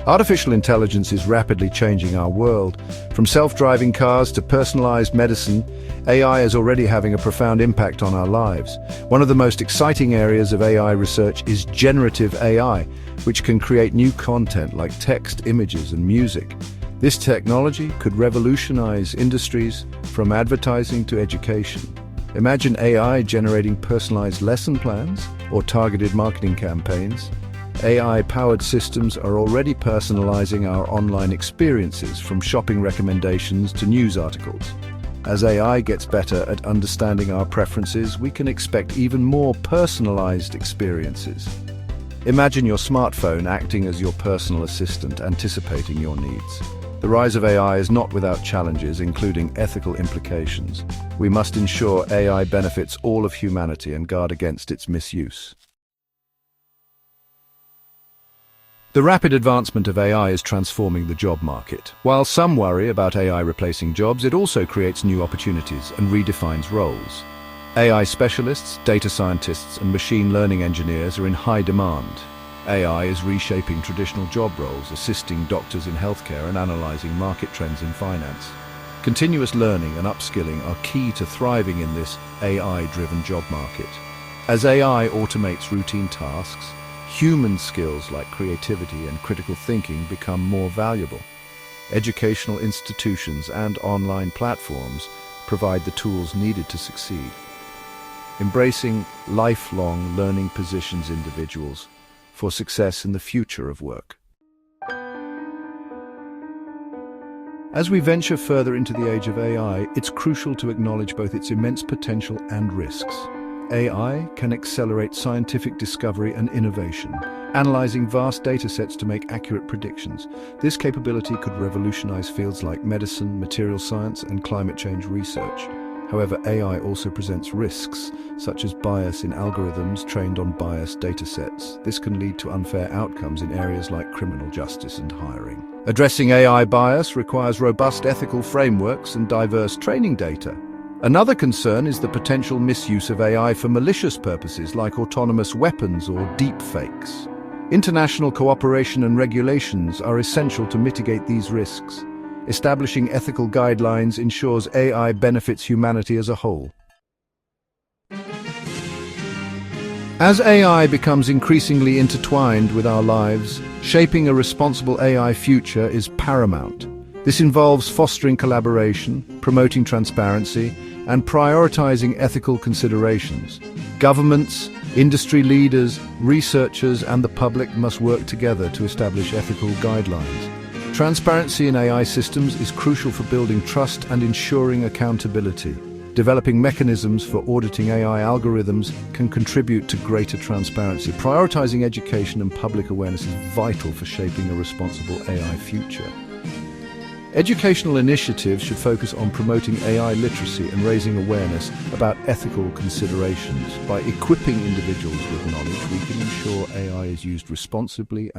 Artificial intelligence is rapidly changing our world. From self-driving cars to personalized medicine, AI is already having a profound impact on our lives. One of the most exciting areas of AI research is generative AI, which can create new content like text, images, and music. This technology could revolutionize industries from advertising to education. Imagine AI generating personalized lesson plans or targeted marketing campaigns. AI-powered systems are already personalizing our online experiences, from shopping recommendations to news articles. As AI gets better at understanding our preferences, we can expect even more personalized experiences. Imagine your smartphone acting as your personal assistant, anticipating your needs. The rise of AI is not without challenges, including ethical implications. We must ensure AI benefits all of humanity and guard against its misuse. The rapid advancement of AI is transforming the job market. While some worry about AI replacing jobs, it also creates new opportunities and redefines roles. AI specialists, data scientists, and machine learning engineers are in high demand. AI is reshaping traditional job roles, assisting doctors in healthcare and analyzing market trends in finance. Continuous learning and upskilling are key to thriving in this AI-driven job market. As AI automates routine tasks, human skills like creativity and critical thinking become more valuable. Educational institutions and online platforms provide the tools needed to succeed. Embracing lifelong learning positions individuals for success in the future of work. As we venture further into the age of AI, it's crucial to acknowledge both its immense potential and risks. AI can accelerate scientific discovery and innovation, analyzing vast datasets to make accurate predictions. This capability could revolutionize fields like medicine, material science, and climate change research. However, AI also presents risks, such as bias in algorithms trained on biased datasets. This can lead to unfair outcomes in areas like criminal justice and hiring. Addressing AI bias requires robust ethical frameworks and diverse training data. Another concern is the potential misuse of AI for malicious purposes like autonomous weapons or deepfakes. International cooperation and regulations are essential to mitigate these risks. Establishing ethical guidelines ensures AI benefits humanity as a whole. As AI becomes increasingly intertwined with our lives, shaping a responsible AI future is paramount. This involves fostering collaboration, promoting transparency, and prioritizing ethical considerations. Governments, industry leaders, researchers, and the public must work together to establish ethical guidelines. Transparency in AI systems is crucial for building trust and ensuring accountability. Developing mechanisms for auditing AI algorithms can contribute to greater transparency. Prioritizing education and public awareness is vital for shaping a responsible AI future. Educational initiatives should focus on promoting AI literacy and raising awareness about ethical considerations. By equipping individuals with knowledge, we can ensure AI is used responsibly